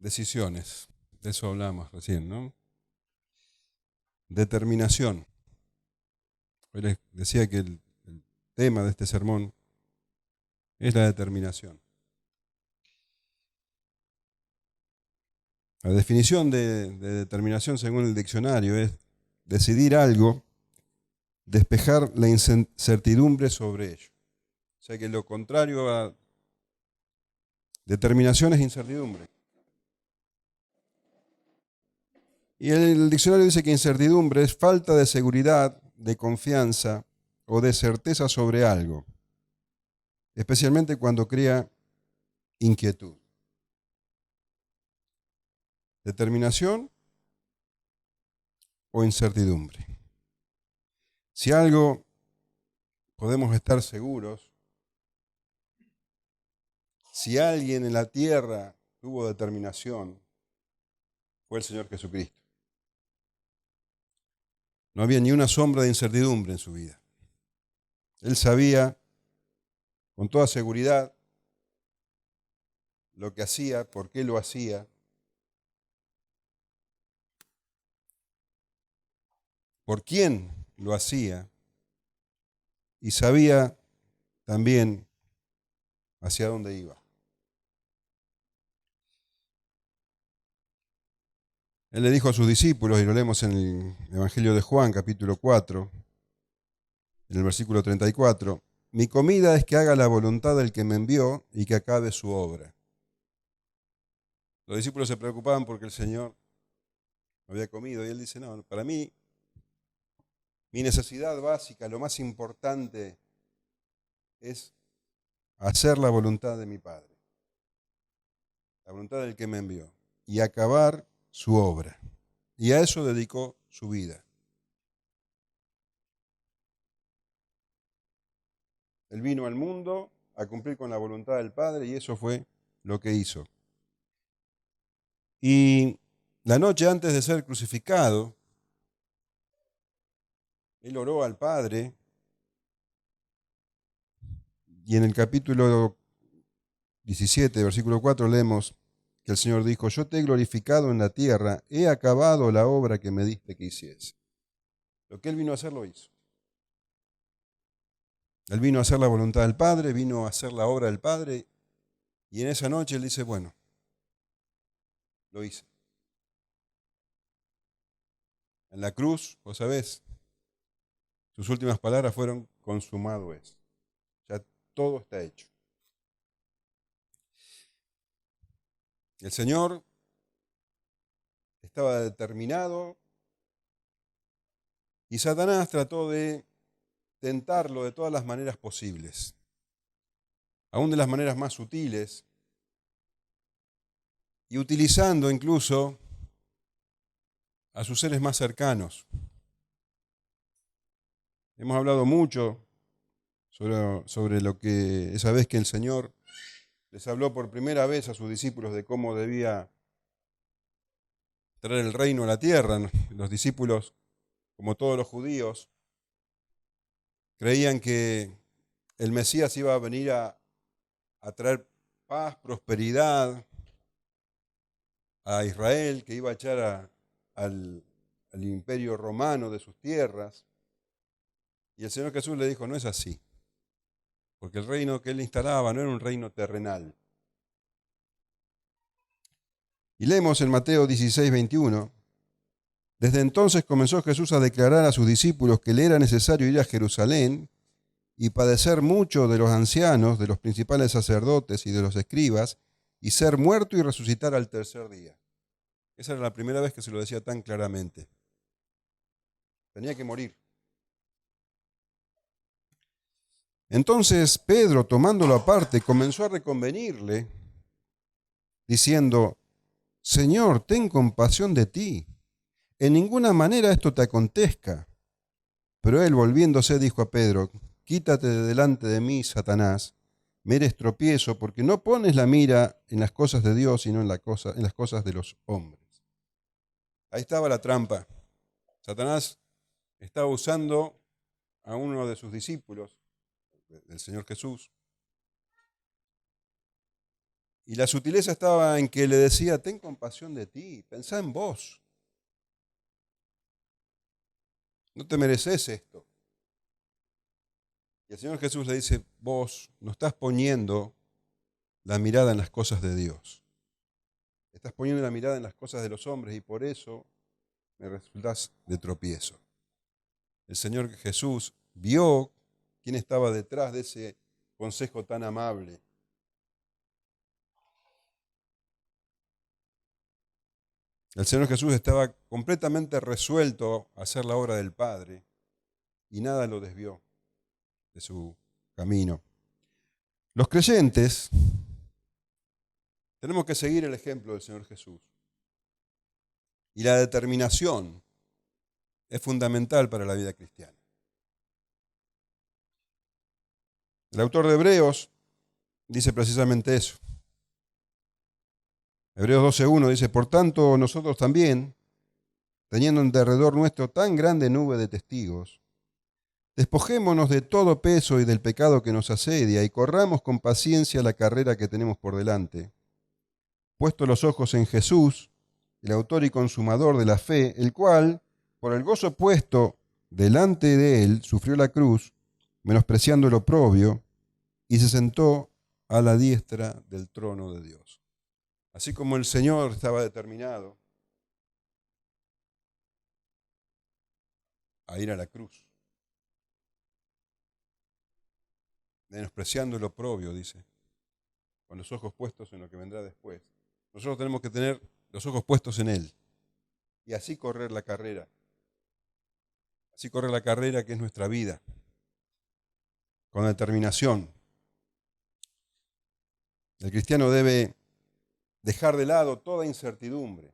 decisiones. De eso hablamos recién, ¿no? Determinación. Hoy les decía que el tema de este sermón es la determinación. La definición de determinación según el diccionario es decidir algo, despejar la incertidumbre sobre ello. O sea que lo contrario a determinación es incertidumbre. Y el diccionario dice que incertidumbre es falta de seguridad, de confianza o de certeza sobre algo, especialmente cuando crea inquietud. Determinación o incertidumbre. Si algo podemos estar seguros, si alguien en la tierra tuvo determinación, fue el Señor Jesucristo. No había ni una sombra de incertidumbre en su vida. Él sabía con toda seguridad lo que hacía, por qué lo hacía, por quién lo hacía, y sabía también hacia dónde iba. Él le dijo a sus discípulos, y lo leemos en el Evangelio de Juan, capítulo 4, en el versículo 34, mi comida es que haga la voluntad del que me envió y que acabe su obra. Los discípulos se preocupaban porque el Señor no había comido, y él dice, no, para mí, mi necesidad básica, lo más importante es hacer la voluntad de mi Padre, la voluntad del que me envió, y acabar su obra. Y a eso dedicó su vida. Él vino al mundo a cumplir con la voluntad del Padre y eso fue lo que hizo. Y la noche antes de ser crucificado, él oró al Padre y en el capítulo 17, versículo 4 leemos que el Señor dijo, yo te he glorificado en la tierra, he acabado la obra que me diste que hiciese. Lo que él vino a hacer lo hizo. Él vino a hacer la voluntad del Padre, vino a hacer la obra del Padre y en esa noche él dice, bueno, lo hice. En la cruz, vos sabés, sus últimas palabras fueron, consumado es. Ya todo está hecho. El Señor estaba determinado y Satanás trató de tentarlo de todas las maneras posibles, aún de las maneras más sutiles, y utilizando incluso a sus seres más cercanos. Hemos hablado mucho sobre lo que esa vez que el Señor les habló por primera vez a sus discípulos de cómo debía traer el reino a la tierra. Los discípulos, como todos los judíos, creían que el Mesías iba a venir a traer paz, prosperidad a Israel, que iba a echar al imperio romano de sus tierras. Y el Señor Jesús le dijo, no es así, porque el reino que él instalaba no era un reino terrenal. Y leemos en Mateo 16, 21, desde entonces comenzó Jesús a declarar a sus discípulos que le era necesario ir a Jerusalén y padecer mucho de los ancianos, de los principales sacerdotes y de los escribas, y ser muerto y resucitar al tercer día. Esa era la primera vez que se lo decía tan claramente. Tenía que morir. Entonces Pedro, tomándolo aparte, comenzó a reconvenirle, diciendo, Señor, ten compasión de ti. En ninguna manera esto te acontezca. Pero él, volviéndose, dijo a Pedro, quítate de delante de mí, Satanás, me eres tropiezo, porque no pones la mira en las cosas de Dios, sino en las cosas de los hombres. Ahí estaba la trampa. Satanás estaba usando a uno de sus discípulos, del Señor Jesús, Y la sutileza estaba en que le decía, ten compasión de ti, pensá en vos. No te mereces esto. Y el Señor Jesús le dice, vos no estás poniendo la mirada en las cosas de Dios. Estás poniendo la mirada en las cosas de los hombres y por eso me resultás de tropiezo. El Señor Jesús vio quién estaba detrás de ese consejo tan amable. El Señor Jesús estaba completamente resuelto a hacer la obra del Padre y nada lo desvió de su camino. Los creyentes tenemos que seguir el ejemplo del Señor Jesús. Y la determinación es fundamental para la vida cristiana. El autor de Hebreos dice precisamente eso. Hebreos 12:1 dice, por tanto nosotros también, teniendo en derredor nuestro tan grande nube de testigos, despojémonos de todo peso y del pecado que nos asedia y corramos con paciencia la carrera que tenemos por delante, puesto los ojos en Jesús, el autor y consumador de la fe, el cual, por el gozo puesto delante de él, sufrió la cruz, menospreciando el oprobio, y se sentó a la diestra del trono de Dios. Así como el Señor estaba determinado a ir a la cruz, menospreciando el oprobio, dice, con los ojos puestos en lo que vendrá después. Nosotros tenemos que tener los ojos puestos en Él y así correr la carrera. Así correr la carrera que es nuestra vida, con determinación. El cristiano debe dejar de lado toda incertidumbre.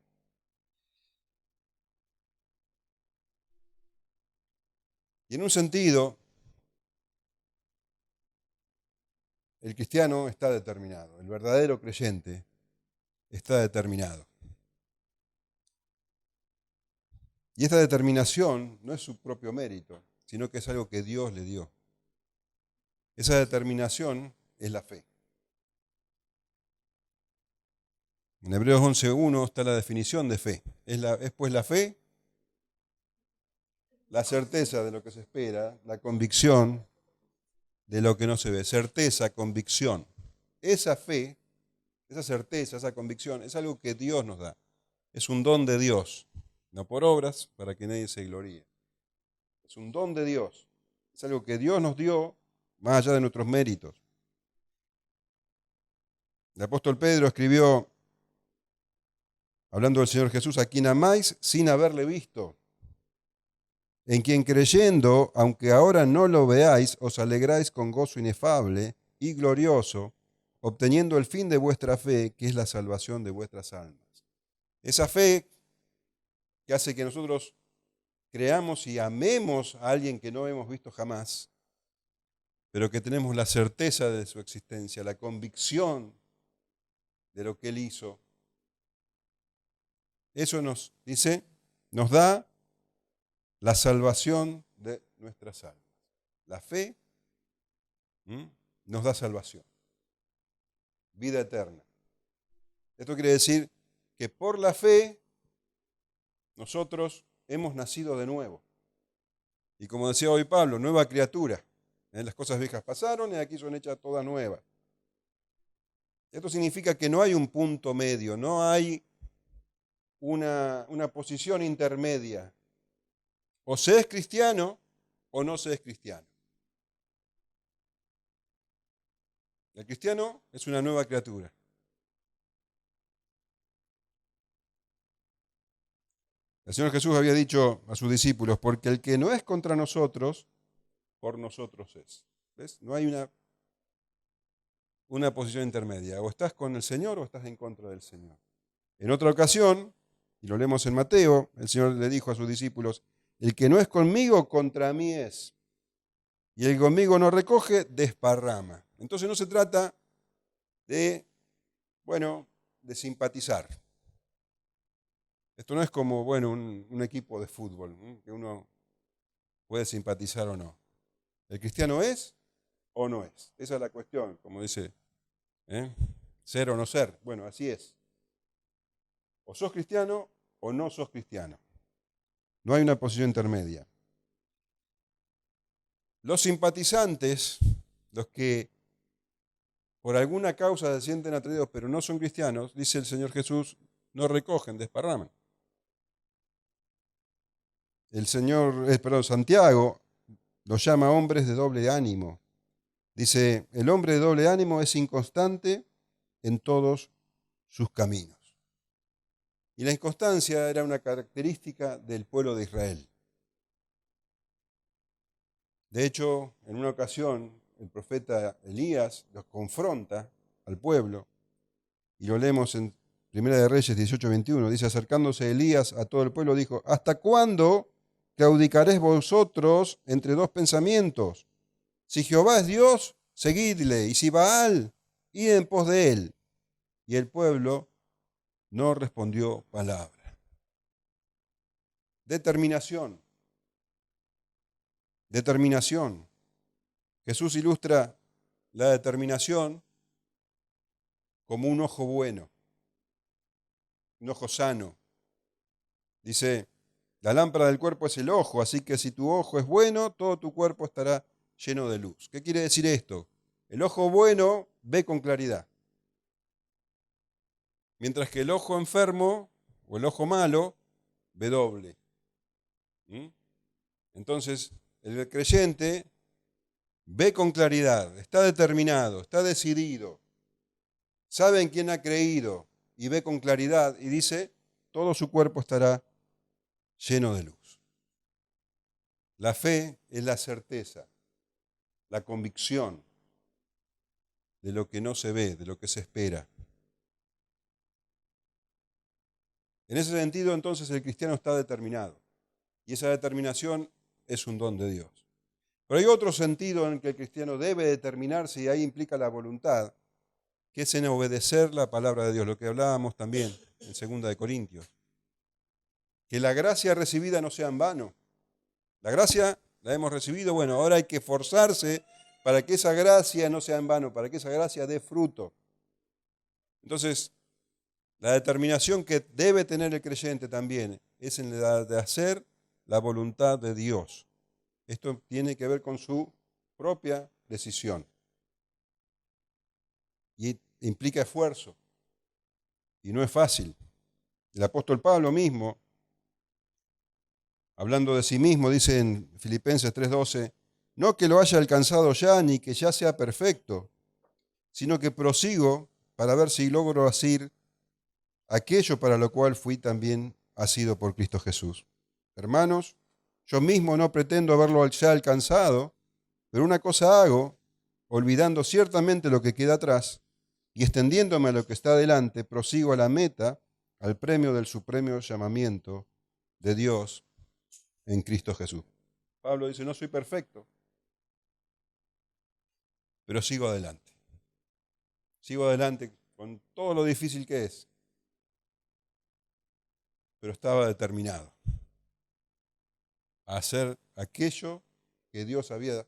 Y en un sentido, el cristiano está determinado, el verdadero creyente está determinado. Y esta determinación no es su propio mérito, sino que es algo que Dios le dio. Esa determinación es la fe. En Hebreos 11:1 está la definición de fe. Es pues la fe, la certeza de lo que se espera, la convicción de lo que no se ve. Certeza, convicción. Esa fe, esa certeza, esa convicción es algo que Dios nos da. Es un don de Dios, no por obras para que nadie se gloríe. Es un don de Dios. Es algo que Dios nos dio más allá de nuestros méritos. El apóstol Pedro escribió, hablando del Señor Jesús, a quien amáis sin haberle visto, en quien creyendo, aunque ahora no lo veáis, os alegráis con gozo inefable y glorioso, obteniendo el fin de vuestra fe, que es la salvación de vuestras almas. Esa fe que hace que nosotros creamos y amemos a alguien que no hemos visto jamás, pero que tenemos la certeza de su existencia, la convicción de lo que Él hizo. Eso nos dice, nos da la salvación de nuestras almas. La fe nos da salvación, vida eterna. Esto quiere decir que por la fe nosotros hemos nacido de nuevo. Y como decía hoy Pablo, nueva criatura. Las cosas viejas pasaron y aquí son hechas todas nuevas. Esto significa que no hay un punto medio, no hay una posición intermedia. O se es cristiano o no se es cristiano. El cristiano es una nueva criatura. El Señor Jesús había dicho a sus discípulos, porque el que no es contra nosotros, por nosotros es. ¿Ves? No hay una posición intermedia. O estás con el Señor o estás en contra del Señor. En otra ocasión, y lo leemos en Mateo, el Señor le dijo a sus discípulos, el que no es conmigo, contra mí es. Y el que conmigo no recoge, desparrama. Entonces no se trata de simpatizar. Esto no es como, un equipo de fútbol, que uno puede simpatizar o no. ¿El cristiano es o no es? Esa es la cuestión, como dice ser o no ser. Bueno, así es. O sos cristiano o no sos cristiano. No hay una posición intermedia. Los simpatizantes, los que por alguna causa se sienten atraídos pero no son cristianos, dice el Señor Jesús, no recogen, desparraman. Santiago los llama hombres de doble ánimo. Dice, el hombre de doble ánimo es inconstante en todos sus caminos. Y la inconstancia era una característica del pueblo de Israel. De hecho, en una ocasión, el profeta Elías los confronta al pueblo, y lo leemos en Primera de Reyes 18:21, dice, acercándose Elías a todo el pueblo, dijo, ¿hasta cuándo claudicaréis vosotros entre dos pensamientos? Si Jehová es Dios, seguidle, y si Baal, id en pos de él. Y el pueblo no respondió palabra. Determinación. Determinación. Jesús ilustra la determinación como un ojo bueno, un ojo sano. Dice, la lámpara del cuerpo es el ojo, así que si tu ojo es bueno, todo tu cuerpo estará lleno de luz. ¿Qué quiere decir esto? El ojo bueno ve con claridad, mientras que el ojo enfermo o el ojo malo ve doble. Entonces, el creyente ve con claridad, está determinado, está decidido, sabe en quién ha creído y ve con claridad y dice, todo su cuerpo estará lleno de luz. La fe es la certeza, la convicción de lo que no se ve, de lo que se espera. En ese sentido, entonces, el cristiano está determinado y esa determinación es un don de Dios. Pero hay otro sentido en que el cristiano debe determinarse y ahí implica la voluntad, que es en obedecer la palabra de Dios, lo que hablábamos también en 2 de Corintios. Que la gracia recibida no sea en vano. La gracia la hemos recibido, bueno, ahora hay que esforzarse para que esa gracia no sea en vano, para que esa gracia dé fruto. Entonces, la determinación que debe tener el creyente también es en la de hacer la voluntad de Dios. Esto tiene que ver con su propia decisión. Y implica esfuerzo. Y no es fácil. El apóstol Pablo mismo, hablando de sí mismo, dice en Filipenses 3:12, no que lo haya alcanzado ya, ni que ya sea perfecto, sino que prosigo para ver si logro hacer aquello para lo cual fui también asido por Cristo Jesús. Hermanos, yo mismo no pretendo haberlo ya alcanzado, pero una cosa hago, olvidando ciertamente lo que queda atrás y extendiéndome a lo que está adelante, prosigo a la meta, al premio del supremo llamamiento de Dios en Cristo Jesús. Pablo dice, no soy perfecto, pero sigo adelante. Sigo adelante con todo lo difícil que es, pero estaba determinado a hacer aquello que Dios había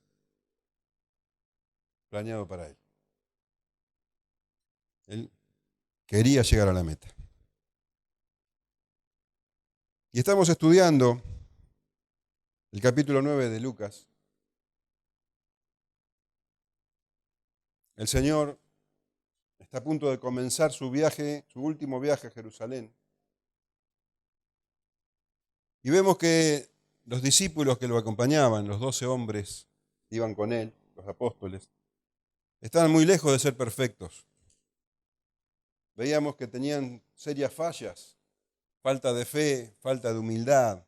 planeado para él. Él quería llegar a la meta. Y estamos estudiando el capítulo 9 de Lucas. El Señor está a punto de comenzar su viaje, su último viaje a Jerusalén. Y vemos que los discípulos que lo acompañaban, los 12 hombres que iban con él, los apóstoles, estaban muy lejos de ser perfectos. Veíamos que tenían serias fallas, falta de fe, falta de humildad,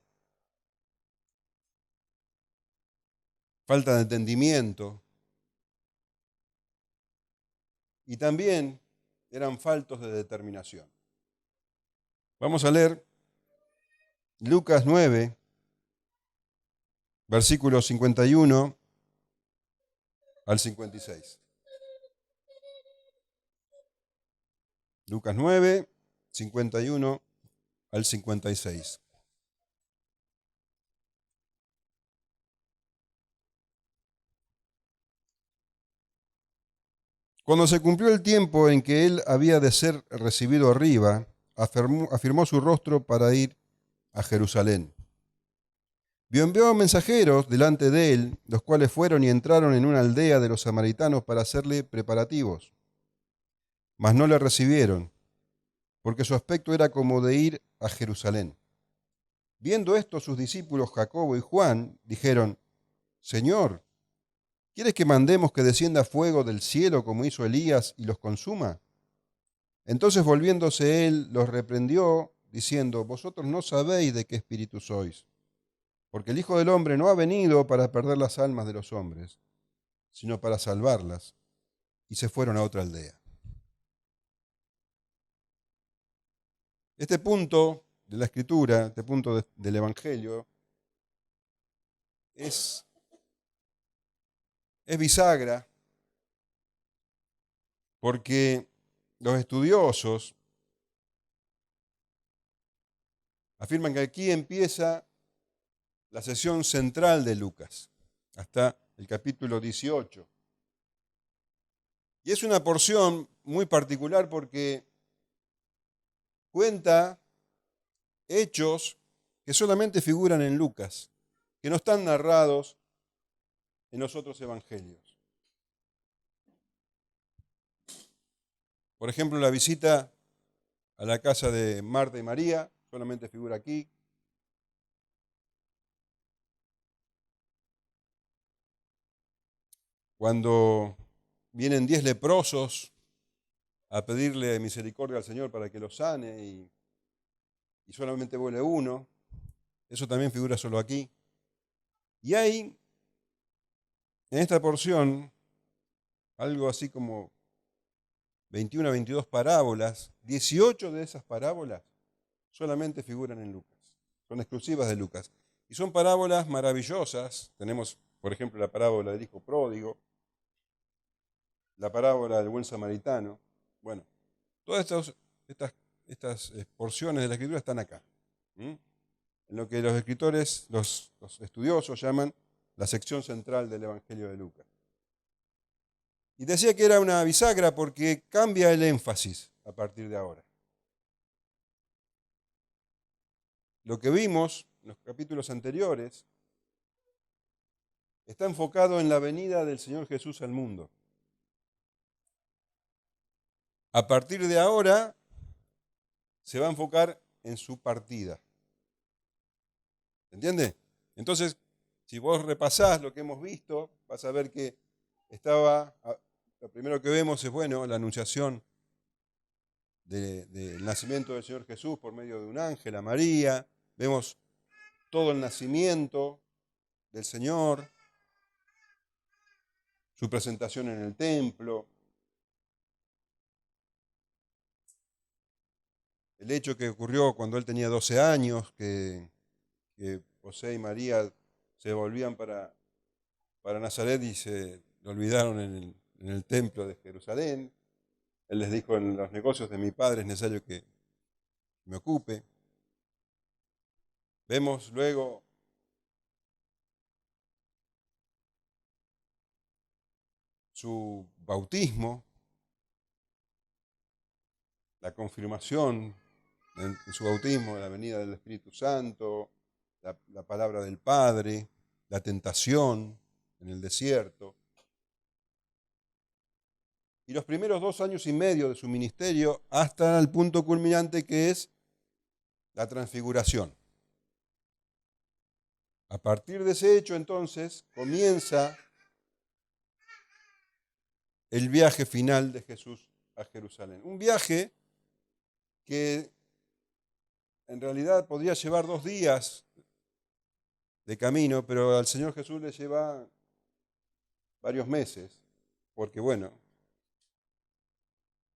falta de entendimiento. Y también eran faltos de determinación. Vamos a leer Lucas 9, versículos 51 al 56. Lucas 9, 51 al 56. Cuando se cumplió el tiempo en que él había de ser recibido arriba, afirmó su rostro para ir a Jerusalén. Envió mensajeros delante de él, los cuales fueron y entraron en una aldea de los samaritanos para hacerle preparativos. Mas no le recibieron, porque su aspecto era como de ir a Jerusalén. Viendo esto, sus discípulos Jacobo y Juan dijeron: Señor, ¿quieres que mandemos que descienda fuego del cielo como hizo Elías y los consuma? Entonces volviéndose él, los reprendió, diciendo: Vosotros no sabéis de qué espíritu sois, porque el Hijo del Hombre no ha venido para perder las almas de los hombres, sino para salvarlas. Y se fueron a otra aldea. Este punto de la Escritura, este punto del Evangelio, es bisagra, porque los estudiosos afirman que aquí empieza la sesión central de Lucas, hasta el capítulo 18. Y es una porción muy particular porque cuenta hechos que solamente figuran en Lucas, que no están narrados en los otros evangelios. Por ejemplo, la visita a la casa de Marta y María solamente figura aquí. Cuando vienen 10 leprosos a pedirle misericordia al Señor para que los sane y solamente vuelve uno, eso también figura solo aquí. Y hay en esta porción algo así como 21 a 22 parábolas. 18 de esas parábolas solamente figuran en Lucas, son exclusivas de Lucas. Y son parábolas maravillosas. Tenemos, por ejemplo, la parábola del hijo pródigo, la parábola del buen samaritano. Bueno, todas estas porciones de la Escritura están acá, en lo que los escritores, los estudiosos llaman la sección central del Evangelio de Lucas. Y decía que era una bisagra porque cambia el énfasis a partir de ahora. Lo que vimos en los capítulos anteriores está enfocado en la venida del Señor Jesús al mundo. A partir de ahora se va a enfocar en su partida. ¿Entiende? Entonces, si vos repasás lo que hemos visto, vas a ver que lo primero que vemos es, bueno, la anunciación del nacimiento del Señor Jesús por medio de un ángel a María. Vemos todo el nacimiento del Señor, su presentación en el templo, el hecho que ocurrió cuando él tenía 12 años, que José y María se volvían para Nazaret y se lo olvidaron en el templo de Jerusalén. Él les dijo: en los negocios de mi padre es necesario que me ocupe. Vemos luego su bautismo, la confirmación en su bautismo, la venida del Espíritu Santo, la palabra del Padre, la tentación en el desierto. Y los primeros 2 años y medio de su ministerio hasta el punto culminante que es la transfiguración. A partir de ese hecho, entonces, comienza el viaje final de Jesús a Jerusalén. Un viaje que en realidad podría llevar 2 días de camino, pero al Señor Jesús le lleva varios meses, porque bueno,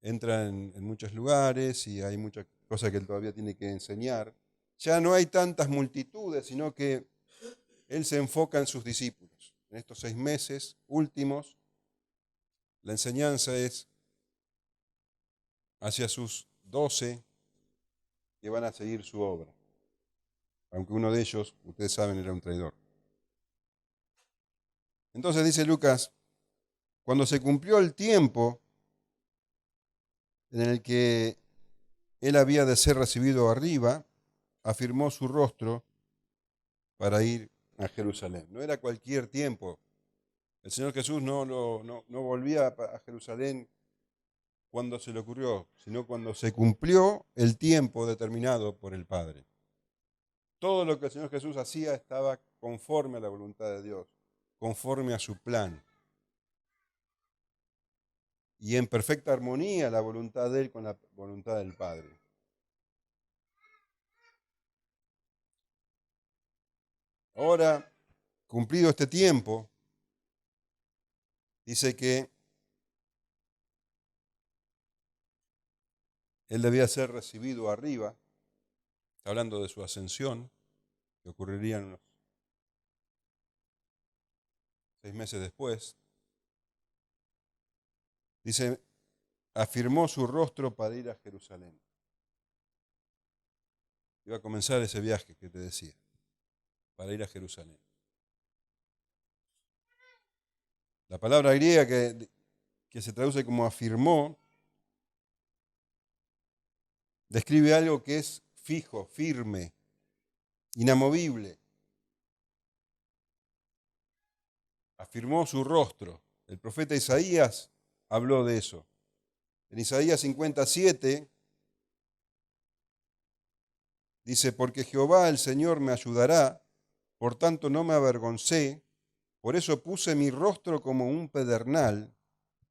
entra en muchos lugares y hay muchas cosas que él todavía tiene que enseñar. Ya no hay tantas multitudes, sino que él se enfoca en sus discípulos. En estos 6 meses últimos, la enseñanza es hacia sus 12 que van a seguir su obra. Aunque uno de ellos, ustedes saben, era un traidor. Entonces dice Lucas: cuando se cumplió el tiempo en el que él había de ser recibido arriba, afirmó su rostro para ir a Jerusalén. No era cualquier tiempo. El Señor Jesús no volvía a Jerusalén cuando se le ocurrió, sino cuando se cumplió el tiempo determinado por el Padre. Todo lo que el Señor Jesús hacía estaba conforme a la voluntad de Dios, conforme a su plan. Y en perfecta armonía la voluntad de Él con la voluntad del Padre. Ahora, cumplido este tiempo, dice que Él debía ser recibido arriba, hablando de su ascensión, que ocurriría unos 6 meses después. Dice, afirmó su rostro para ir a Jerusalén. Iba a comenzar ese viaje que te decía, para ir a Jerusalén. La palabra griega que se traduce como afirmó, describe algo que es fijo, firme, inamovible. Afirmó su rostro. El profeta Isaías habló de eso. En Isaías 57 dice, porque Jehová el Señor me ayudará, por tanto no me avergoncé, por eso puse mi rostro como un pedernal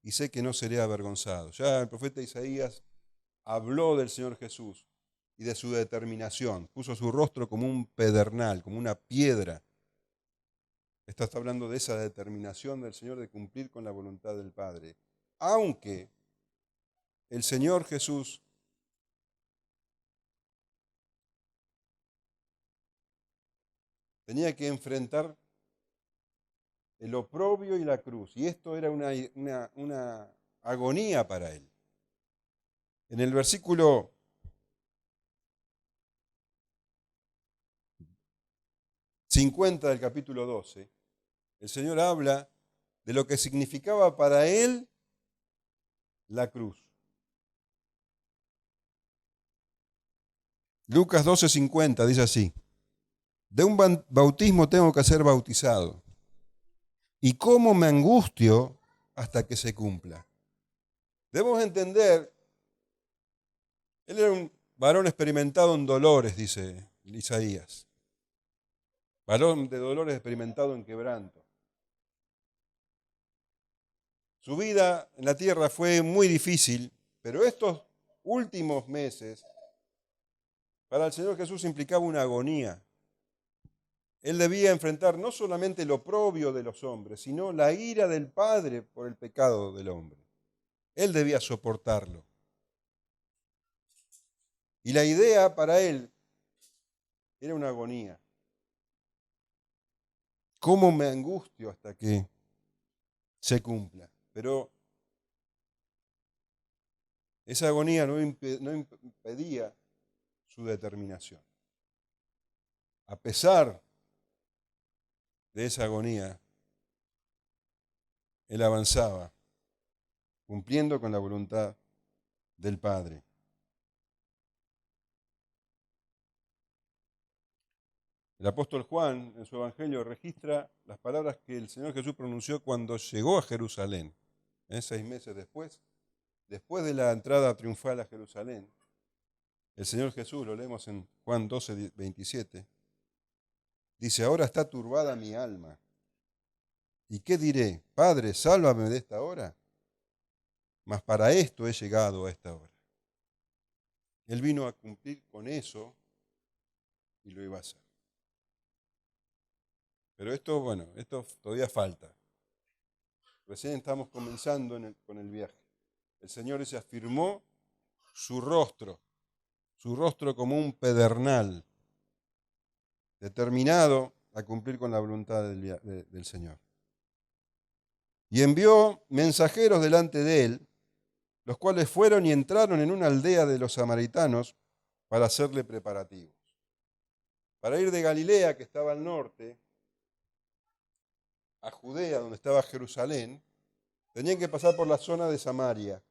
y sé que no seré avergonzado. Ya el profeta Isaías habló del Señor Jesús y de su determinación. Puso su rostro como un pedernal, como una piedra. Esto está hablando de esa determinación del Señor de cumplir con la voluntad del Padre. Aunque el Señor Jesús tenía que enfrentar el oprobio y la cruz, y esto era una agonía para él. En el versículo 50 del capítulo 12, el Señor habla de lo que significaba para él la cruz. Lucas 12:50 dice así, de un bautismo tengo que ser bautizado, y cómo me angustio hasta que se cumpla. Debemos entender, él era un varón experimentado en dolores, dice Isaías, varón de dolores experimentado en quebranto. Su vida en la tierra fue muy difícil, pero estos últimos meses para el Señor Jesús implicaba una agonía. Él debía enfrentar no solamente el oprobio de los hombres, sino la ira del Padre por el pecado del hombre. Él debía soportarlo. Y la idea para él era una agonía. ¿Cómo me angustio hasta que se cumpla? Pero esa agonía no impedía su determinación. A pesar de esa agonía, él avanzaba, cumpliendo con la voluntad del Padre. El apóstol Juan, en su evangelio, registra las palabras que el Señor Jesús pronunció cuando llegó a Jerusalén, 6 meses después de la entrada triunfal a Jerusalén. El Señor Jesús, lo leemos en Juan 12:27, dice, ahora está turbada mi alma. ¿Y qué diré? Padre, sálvame de esta hora. Mas para esto he llegado a esta hora. Él vino a cumplir con eso y lo iba a hacer. Pero esto todavía falta. Recién estamos comenzando con el viaje. El Señor se afirmó su rostro como un pedernal, determinado a cumplir con la voluntad del Señor. Y envió mensajeros delante de él, los cuales fueron y entraron en una aldea de los samaritanos para hacerle preparativos. Para ir de Galilea, que estaba al norte, a Judea, donde estaba Jerusalén, tenían que pasar por la zona de Samaria.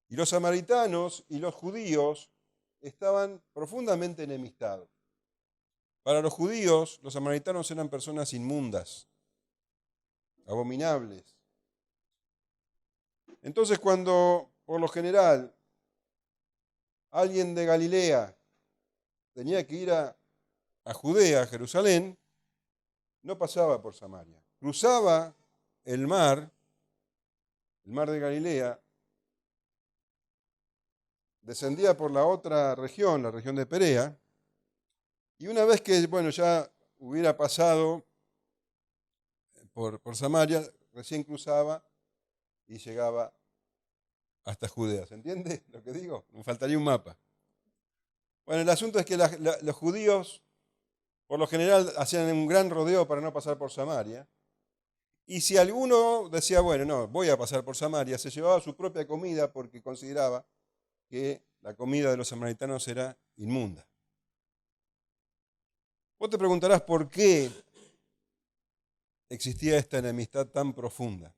Y los samaritanos y los judíos estaban profundamente enemistados. Para los judíos, los samaritanos eran personas inmundas, abominables. Entonces, cuando, por lo general, alguien de Galilea tenía que ir a Judea, a Jerusalén, no pasaba por Samaria. Cruzaba el mar de Galilea, descendía por la otra región, la región de Perea, y una vez que, ya hubiera pasado por Samaria, recién cruzaba y llegaba hasta Judea. ¿Se entiende lo que digo? Me faltaría un mapa. Bueno, el asunto es que los judíos, por lo general, hacían un gran rodeo para no pasar por Samaria. Y si alguno decía, bueno, no, voy a pasar por Samaria, se llevaba su propia comida porque consideraba que la comida de los samaritanos era inmunda. Vos te preguntarás por qué existía esta enemistad tan profunda.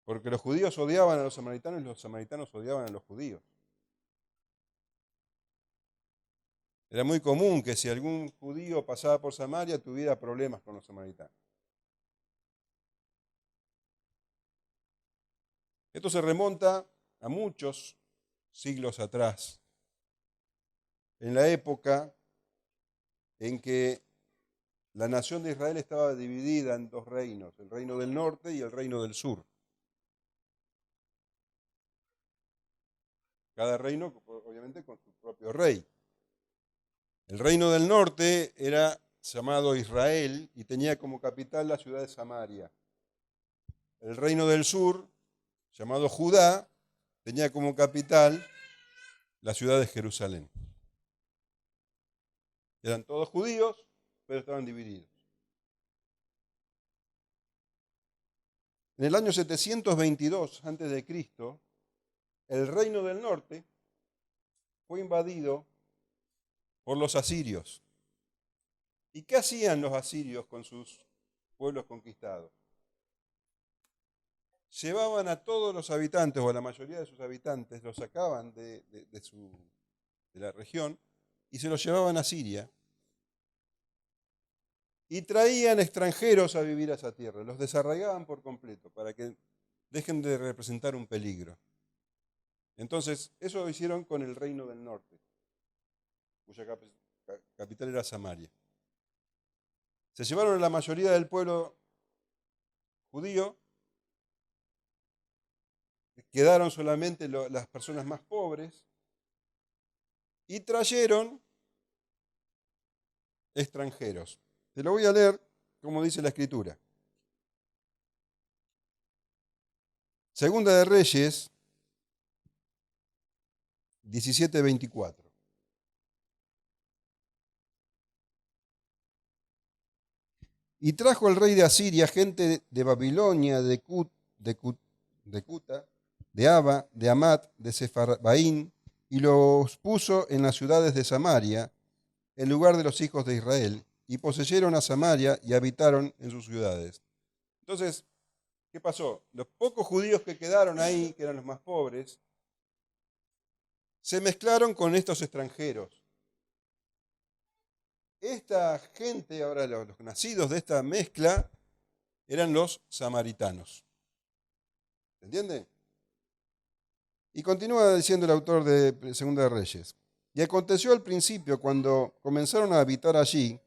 Porque los judíos odiaban a los samaritanos y los samaritanos odiaban a los judíos. Era muy común que si algún judío pasaba por Samaria tuviera problemas con los samaritanos. Esto se remonta a muchos siglos atrás, en la época en que la nación de Israel estaba dividida en dos reinos, el reino del norte y el reino del sur. Cada reino, obviamente, con su propio rey. El reino del norte era llamado Israel y tenía como capital la ciudad de Samaria. El reino del sur, llamado Judá, tenía como capital la ciudad de Jerusalén. Eran todos judíos, pero estaban divididos. En el año 722 a.C., el reino del norte fue invadido por los asirios. ¿Y qué hacían los asirios con sus pueblos conquistados? Llevaban a todos los habitantes, o a la mayoría de sus habitantes, los sacaban de la región y se los llevaban a Siria. Y traían extranjeros a vivir a esa tierra, los desarraigaban por completo para que dejen de representar un peligro. Entonces, eso lo hicieron con el reino del norte, cuya capital era Samaria. Se llevaron a la mayoría del pueblo judío, quedaron solamente las personas más pobres y trajeron extranjeros. Te lo voy a leer como dice la Escritura. Segunda de Reyes 17:24. Y trajo el rey de Asiria gente de Babilonia, de Cuta, de Aba, de Amat, de Sefarbaín, y los puso en las ciudades de Samaria, en lugar de los hijos de Israel, y poseyeron a Samaria y habitaron en sus ciudades. Entonces, ¿qué pasó? Los pocos judíos que quedaron ahí, que eran los más pobres, se mezclaron con estos extranjeros. Esta gente, ahora los nacidos de esta mezcla, eran los samaritanos. ¿Se entiende? Y continúa diciendo el autor de Segunda de Reyes. Y aconteció al principio, cuando comenzaron a habitar allí,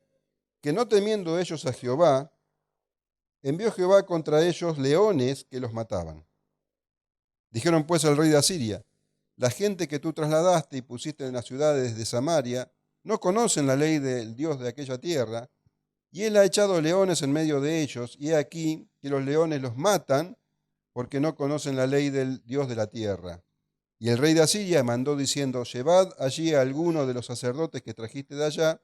que no temiendo ellos a Jehová, envió Jehová contra ellos leones que los mataban. Dijeron pues al rey de Asiria, la gente que tú trasladaste y pusiste en las ciudades de Samaria, no conocen la ley del Dios de aquella tierra, y él ha echado leones en medio de ellos, y he aquí que los leones los matan, porque no conocen la ley del Dios de la tierra. Y el rey de Asiria mandó diciendo, llevad allí a alguno de los sacerdotes que trajiste de allá,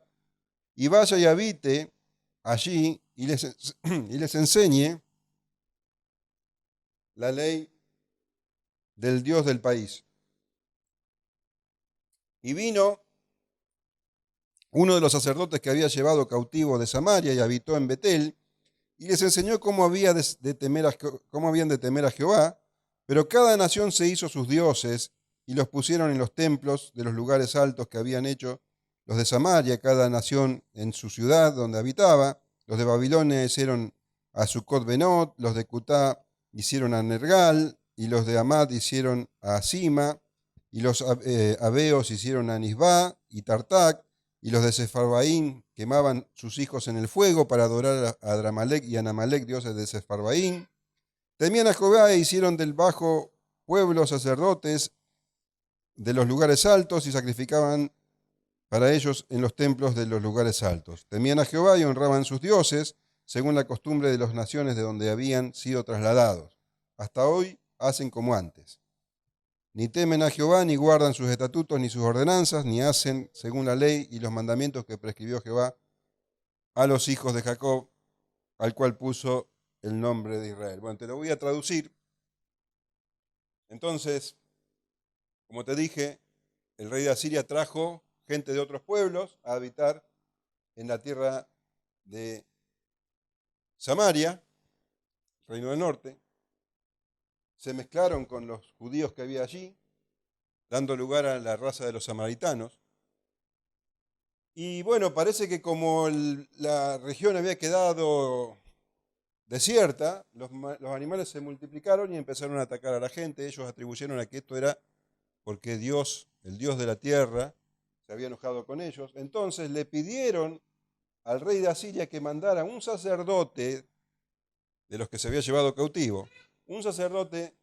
y vaya y habite allí, y les enseñe la ley del Dios del país. Y vino uno de los sacerdotes que había llevado cautivo de Samaria y habitó en Betel, y les enseñó cómo habían de temer a Jehová, Pero cada nación se hizo sus dioses y los pusieron en los templos de los lugares altos que habían hecho los de Samaria, cada nación en su ciudad donde habitaba. Los de Babilonia hicieron a Sucot Benot, los de Cutá hicieron a Nergal, y los de Amad hicieron a Sima, y los Abeos hicieron a Nisba y Tartac, y los de Sefarbaín quemaban sus hijos en el fuego para adorar a Adramalec y Anamalec, dioses de Sefarbaín. Temían a Jehová e hicieron del bajo pueblo sacerdotes de los lugares altos y sacrificaban para ellos en los templos de los lugares altos. Temían a Jehová y honraban sus dioses, según la costumbre de las naciones de donde habían sido trasladados. Hasta hoy hacen como antes. Ni temen a Jehová, ni guardan sus estatutos, ni sus ordenanzas, ni hacen según la ley y los mandamientos que prescribió Jehová a los hijos de Jacob, al cual puso el nombre de Israel. Bueno, te lo voy a traducir. Entonces, como te dije, el rey de Asiria trajo gente de otros pueblos a habitar en la tierra de Samaria, reino del norte. Se mezclaron con los judíos que había allí, dando lugar a la raza de los samaritanos. Y bueno, parece que como la región había quedado desierta, los animales se multiplicaron y empezaron a atacar a la gente. Ellos atribuyeron a que esto era porque Dios, el Dios de la tierra, se había enojado con ellos. Entonces le pidieron al rey de Asiria que mandara un sacerdote de los que se había llevado cautivo, un sacerdote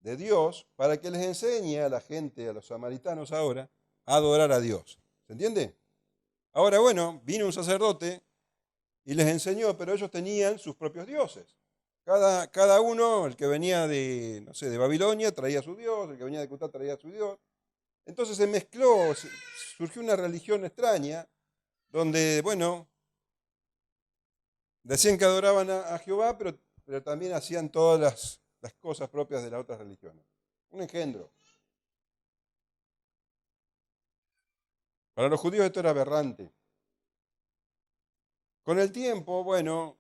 de Dios, para que les enseñe a la gente, a los samaritanos ahora, a adorar a Dios. ¿Se entiende? Ahora, bueno, vino un sacerdote y les enseñó, pero ellos tenían sus propios dioses. Cada uno, el que venía de, no sé, de Babilonia, traía su dios, el que venía de Cutá traía su dios. Entonces se mezcló, surgió una religión extraña, donde, bueno, decían que adoraban a Jehová, pero también hacían todas las cosas propias de las otras religiones. Un engendro. Para los judíos esto era aberrante. Con el tiempo, bueno,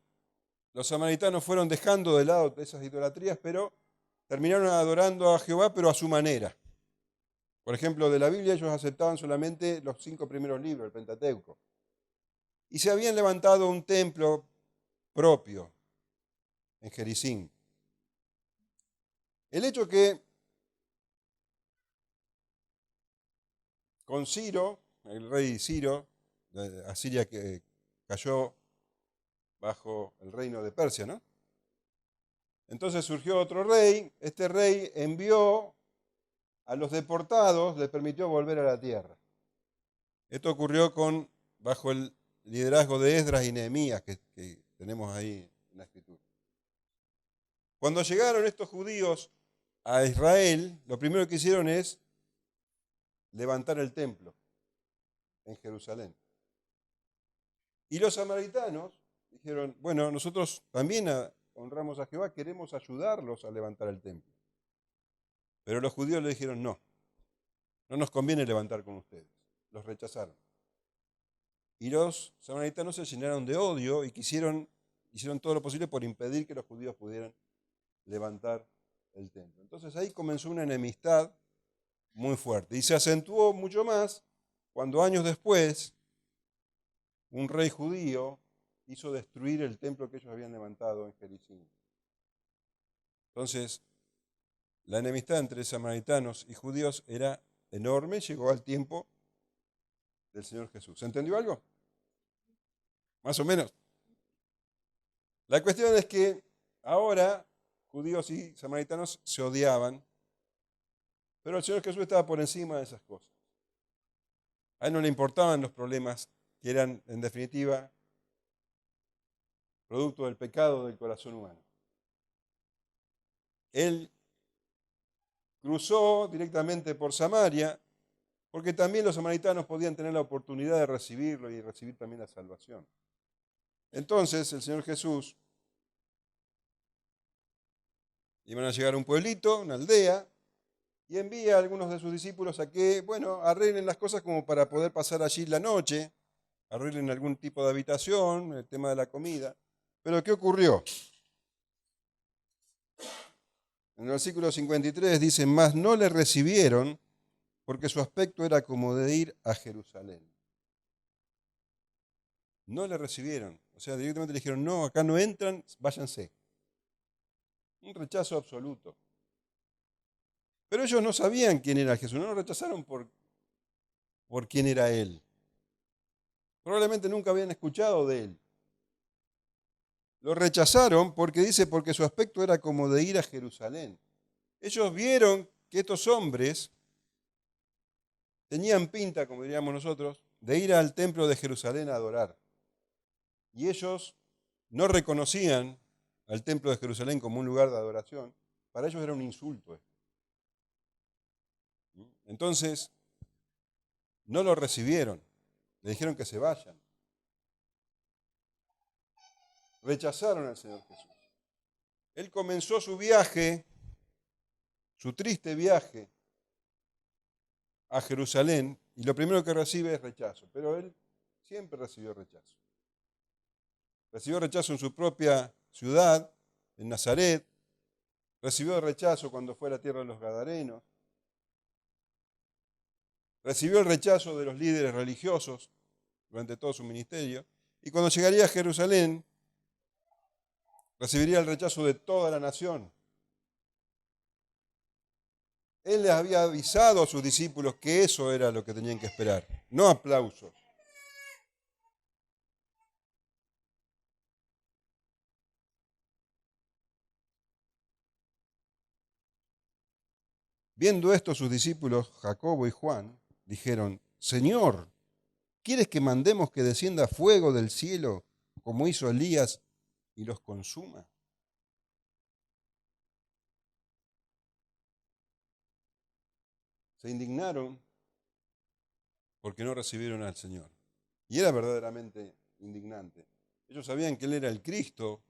los samaritanos fueron dejando de lado esas idolatrías, pero terminaron adorando a Jehová, pero a su manera. Por ejemplo, de la Biblia ellos aceptaban solamente los 5 primeros libros, el Pentateuco. Y se habían levantado un templo propio en Jericín. El hecho que con Ciro, el rey Ciro, de Asiria, que cayó bajo el reino de Persia, ¿no? Entonces surgió otro rey, este rey envió a los deportados, les permitió volver a la tierra. Esto ocurrió bajo el liderazgo de Esdras y Nehemías, que tenemos ahí en la escritura. Cuando llegaron estos judíos a Israel, lo primero que hicieron es levantar el templo en Jerusalén. Y los samaritanos dijeron, bueno, nosotros también honramos a Jehová, queremos ayudarlos a levantar el templo. Pero los judíos le dijeron, no nos conviene levantar con ustedes. Los rechazaron. Y los samaritanos se llenaron de odio y hicieron todo lo posible por impedir que los judíos pudieran levantar el templo. Entonces ahí comenzó una enemistad muy fuerte y se acentuó mucho más cuando años después un rey judío hizo destruir el templo que ellos habían levantado en Jericín. Entonces, la enemistad entre samaritanos y judíos era enorme, llegó al tiempo del Señor Jesús. ¿Se entendió algo? Más o menos. La cuestión es que ahora judíos y samaritanos se odiaban, pero el Señor Jesús estaba por encima de esas cosas. A él no le importaban los problemas que eran, en definitiva, producto del pecado del corazón humano. Él cruzó directamente por Samaria, porque también los samaritanos podían tener la oportunidad de recibirlo y recibir también la salvación. Entonces el Señor Jesús iban a llegar a un pueblito, una aldea, y envía a algunos de sus discípulos a que, bueno, arreglen las cosas como para poder pasar allí la noche, arreglen algún tipo de habitación, el tema de la comida. Pero ¿qué ocurrió? En el versículo 53 dice, mas no le recibieron porque su aspecto era como de ir a Jerusalén. No le recibieron. O sea, directamente le dijeron, no, acá no entran, váyanse. Un rechazo absoluto. Pero ellos no sabían quién era Jesús, no lo rechazaron por quién era Él. Probablemente nunca habían escuchado de Él. Lo rechazaron porque dice, porque su aspecto era como de ir a Jerusalén. Ellos vieron que estos hombres tenían pinta, como diríamos nosotros, de ir al templo de Jerusalén a adorar. Y ellos no reconocían al templo de Jerusalén como un lugar de adoración. Para ellos era un insulto esto. Entonces, no lo recibieron. Le dijeron que se vayan. Rechazaron al Señor Jesús. Él comenzó su viaje, su triste viaje a Jerusalén, y lo primero que recibe es rechazo. Pero él siempre recibió rechazo. Recibió rechazo en su propia ciudad, en Nazaret. Recibió rechazo cuando fue a la tierra de los Gadarenos. Recibió el rechazo de los líderes religiosos durante todo su ministerio. Y cuando llegaría a Jerusalén, recibiría el rechazo de toda la nación. Él les había avisado a sus discípulos que eso era lo que tenían que esperar, no aplausos. Viendo esto, sus discípulos, Jacobo y Juan, dijeron, Señor, ¿quieres que mandemos que descienda fuego del cielo, como hizo Elías, y los consuma? Se indignaron porque no recibieron al Señor. Y era verdaderamente indignante. Ellos sabían que Él era el Cristo,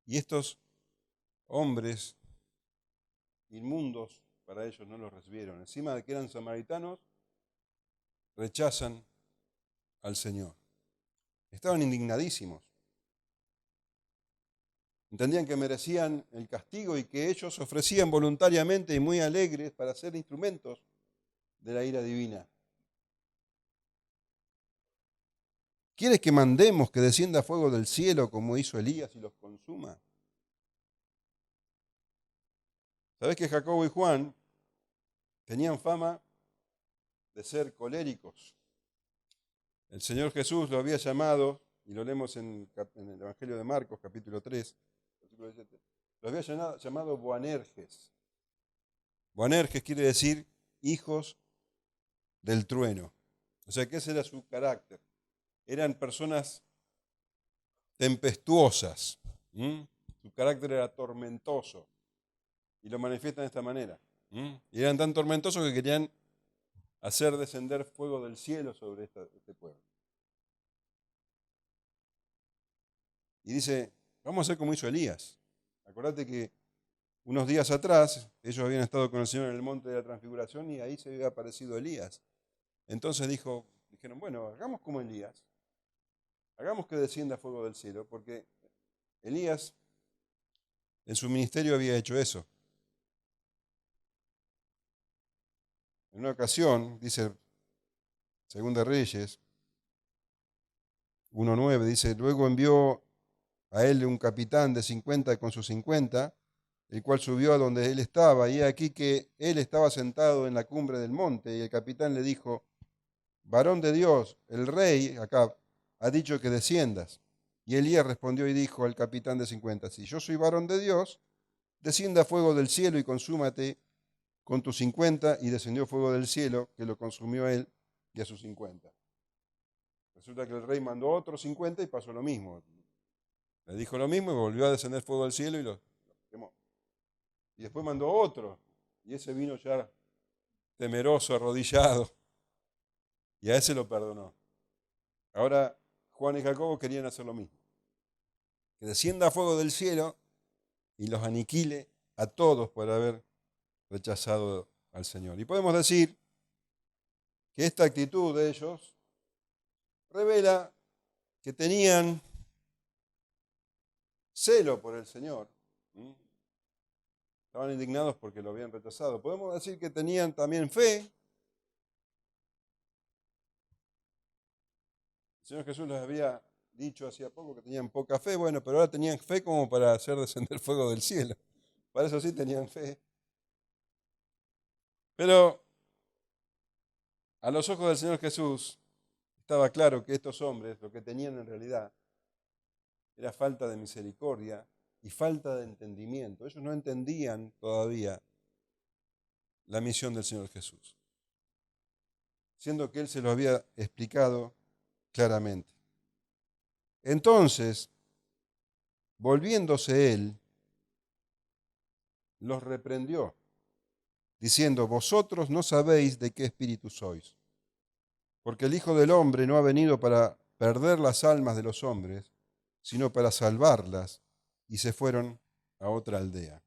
y estos hombres inmundos para ellos no los recibieron. Encima de que eran samaritanos, rechazan al Señor. Estaban indignadísimos. Entendían que merecían el castigo y que ellos ofrecían voluntariamente y muy alegres para ser instrumentos de la ira divina. ¿Quieres que mandemos que descienda fuego del cielo como hizo Elías y los consuma? ¿Sabés que Jacobo y Juan tenían fama de ser coléricos? El Señor Jesús lo había llamado, y lo leemos en el Evangelio de Marcos, capítulo 3, versículo 17, lo había llamado Boanerges. Boanerges quiere decir hijos del trueno. O sea que ese era su carácter. Eran personas tempestuosas. Su carácter era tormentoso. Y lo manifiestan de esta manera. Y eran tan tormentosos que querían hacer descender fuego del cielo sobre este pueblo. Y dice, vamos a hacer como hizo Elías. Acordate que unos días atrás ellos habían estado con el Señor en el monte de la transfiguración y ahí se había aparecido Elías. Entonces dijeron, bueno, hagamos como Elías. Hagamos que descienda fuego del cielo, porque Elías en su ministerio había hecho eso. En una ocasión, dice Segunda Reyes 1:9, dice, luego envió a él un capitán de 50 con sus 50, el cual subió a donde él estaba, y aquí que él estaba sentado en la cumbre del monte, y el capitán le dijo, varón de Dios, el rey, Acab, ha dicho que desciendas. Y Elías respondió y dijo al capitán de 50, si yo soy varón de Dios, descienda fuego del cielo y consúmate con tus 50, y descendió fuego del cielo, que lo consumió a él y a sus 50. Resulta que el rey mandó otros 50 y pasó lo mismo. Le dijo lo mismo y volvió a descender fuego del cielo y lo quemó. Y después mandó otro, y ese vino ya temeroso, arrodillado, y a ese lo perdonó. Ahora Juan y Jacobo querían hacer lo mismo. Que descienda fuego del cielo y los aniquile a todos por haber rechazado al Señor. Y podemos decir que esta actitud de ellos revela que tenían celo por el Señor. Estaban indignados porque lo habían rechazado. Podemos decir que tenían también fe. El Señor Jesús les había dicho hacía poco que tenían poca fe, bueno, pero ahora tenían fe como para hacer descender fuego del cielo. Para eso sí tenían fe. Pero a los ojos del Señor Jesús estaba claro que estos hombres lo que tenían en realidad era falta de misericordia y falta de entendimiento. Ellos no entendían todavía la misión del Señor Jesús, siendo que Él se lo había explicado claramente. Entonces, volviéndose Él, los reprendió, diciendo: vosotros no sabéis de qué espíritu sois, porque el Hijo del Hombre no ha venido para perder las almas de los hombres, sino para salvarlas. Y se fueron a otra aldea.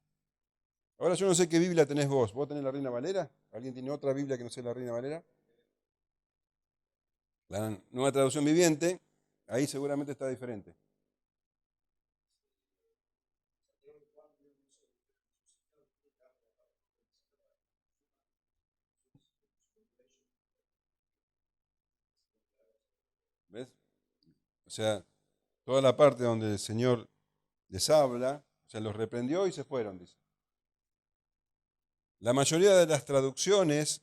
Ahora yo no sé qué Biblia tenés vos. ¿Vos tenés la Reina Valera? ¿Alguien tiene otra Biblia que no sea la Reina Valera? La Nueva Traducción Viviente, ahí seguramente está diferente. ¿Ves? O sea, toda la parte donde el Señor les habla, o sea, los reprendió y se fueron, dice. La mayoría de las traducciones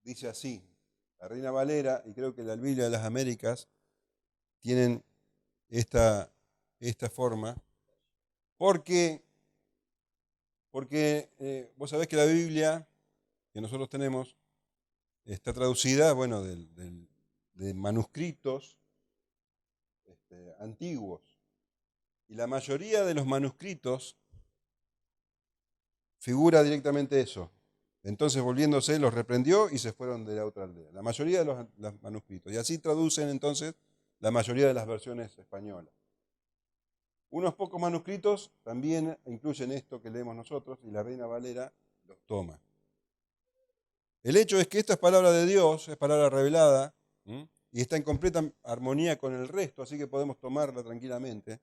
dice así. La Reina Valera y creo que la Biblia de las Américas tienen esta forma, porque vos sabés que la Biblia que nosotros tenemos está traducida, bueno, de manuscritos antiguos. Y la mayoría de los manuscritos figura directamente eso. Entonces, volviéndose, los reprendió y se fueron de la otra aldea. La mayoría de los manuscritos. Y así traducen entonces la mayoría de las versiones españolas. Unos pocos manuscritos también incluyen esto que leemos nosotros y la Reina Valera los toma. El hecho es que esta es palabra de Dios, es palabra revelada, y está en completa armonía con el resto, así que podemos tomarla tranquilamente.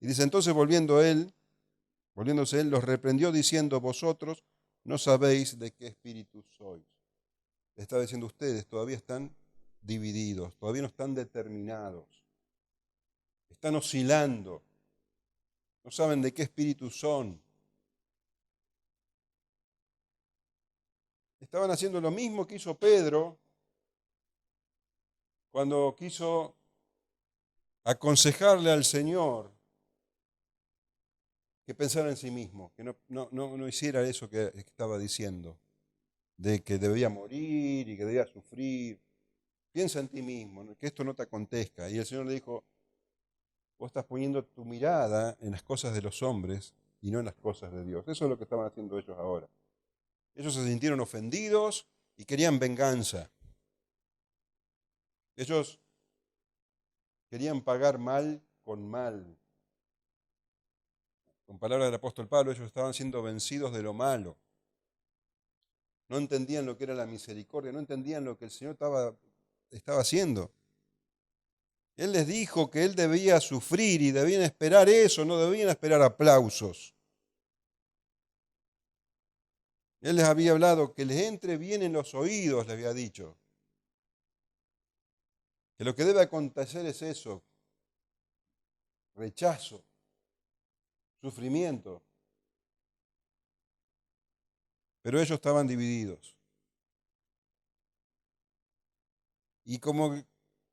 Y dice, entonces volviéndose él, los reprendió diciendo: vosotros no sabéis de qué espíritu sois. Le está diciendo: ustedes todavía están divididos, todavía no están determinados, están oscilando, no saben de qué espíritu son. Estaban haciendo lo mismo que hizo Pedro cuando quiso aconsejarle al Señor que pensara en sí mismo, que no hiciera eso que estaba diciendo, de que debía morir y que debía sufrir. Piensa en ti mismo, que esto no te acontezca. Y el Señor le dijo: vos estás poniendo tu mirada en las cosas de los hombres y no en las cosas de Dios. Eso es lo que estaban haciendo ellos ahora. Ellos se sintieron ofendidos y querían venganza. Ellos querían pagar mal con mal. Con palabras del apóstol Pablo, ellos estaban siendo vencidos de lo malo. No entendían lo que era la misericordia, no entendían lo que el Señor estaba haciendo. Él les dijo que Él debía sufrir y debían esperar eso, no debían esperar aplausos. Él les había hablado que les entre bien en los oídos, les había dicho. Que lo que debe acontecer es eso: rechazo, sufrimiento. Pero ellos estaban divididos. Y como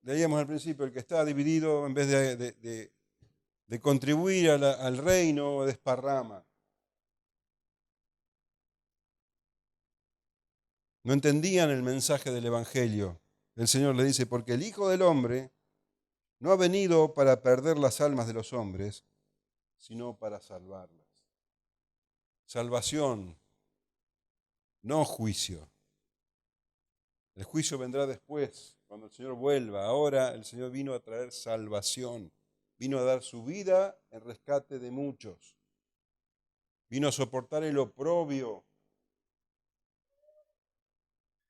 leíamos al principio, el que está dividido, en vez de contribuir al reino, desparrama. No entendían el mensaje del Evangelio. El Señor le dice: porque el Hijo del Hombre no ha venido para perder las almas de los hombres, sino para salvarlas. Salvación, no juicio. El juicio vendrá después, cuando el Señor vuelva. Ahora el Señor vino a traer salvación. Vino a dar su vida en rescate de muchos. Vino a soportar el oprobio.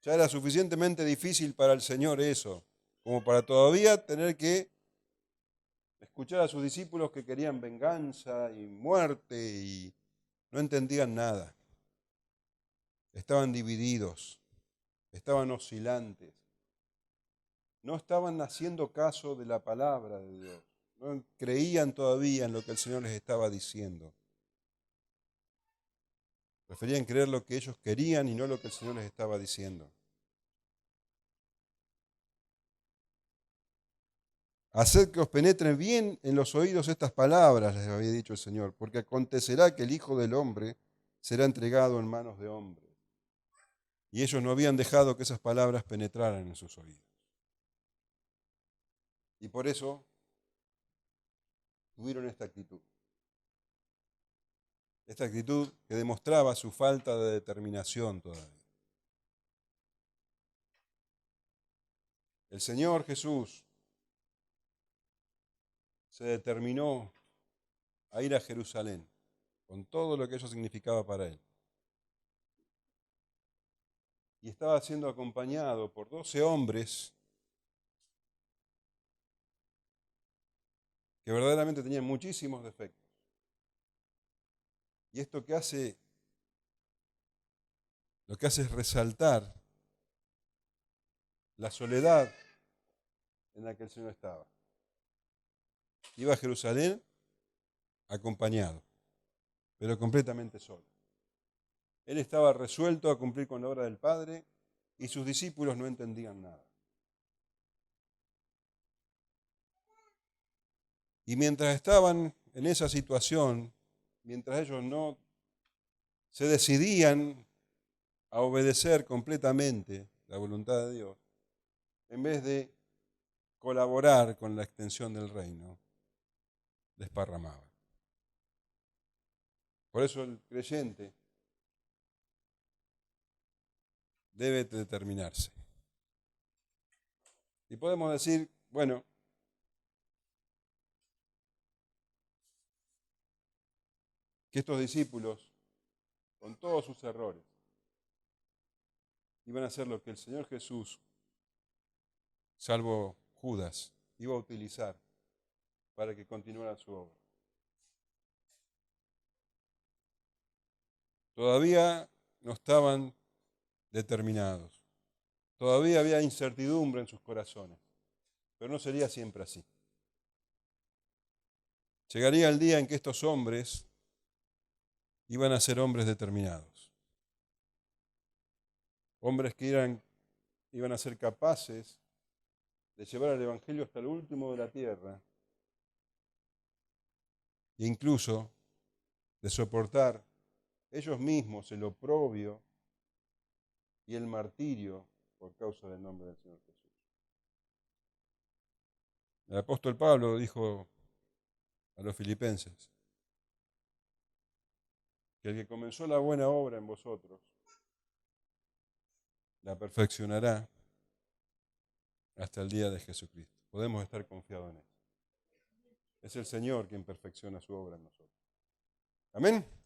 Ya era suficientemente difícil para el Señor eso, como para todavía tener que Escuchar a sus discípulos que querían venganza y muerte y no entendían nada. Estaban divididos, estaban oscilantes. No estaban haciendo caso de la palabra de Dios. No creían todavía en lo que el Señor les estaba diciendo. Preferían creer lo que ellos querían y no lo que el Señor les estaba diciendo. Haced que os penetren bien en los oídos estas palabras, les había dicho el Señor, porque acontecerá que el Hijo del Hombre será entregado en manos de hombres. Y ellos no habían dejado que esas palabras penetraran en sus oídos. Y por eso tuvieron esta actitud. Esta actitud que demostraba su falta de determinación todavía. El Señor Jesús se determinó a ir a Jerusalén, con todo lo que eso significaba para él. Y estaba siendo acompañado por 12 hombres que verdaderamente tenían muchísimos defectos. Y esto lo que hace es resaltar la soledad en la que el Señor estaba. Iba a Jerusalén acompañado, pero completamente solo. Él estaba resuelto a cumplir con la obra del Padre y sus discípulos no entendían nada. Y mientras estaban en esa situación, mientras ellos no se decidían a obedecer completamente la voluntad de Dios, en vez de colaborar con la extensión del reino, desparramaban. Por eso el creyente debe determinarse. Y podemos decir, bueno, que estos discípulos, con todos sus errores, iban a hacer lo que el Señor Jesús, salvo Judas, iba a utilizar para que continuara su obra. Todavía no estaban determinados. Todavía había incertidumbre en sus corazones, pero no sería siempre así. Llegaría el día en que estos hombres iban a ser hombres determinados. Hombres que iban a ser capaces de llevar el Evangelio hasta el último de la tierra e incluso de soportar ellos mismos el oprobio y el martirio por causa del nombre del Señor Jesús. El apóstol Pablo dijo a los filipenses que el que comenzó la buena obra en vosotros la perfeccionará hasta el día de Jesucristo. Podemos estar confiados en eso. Es el Señor quien perfecciona su obra en nosotros. Amén.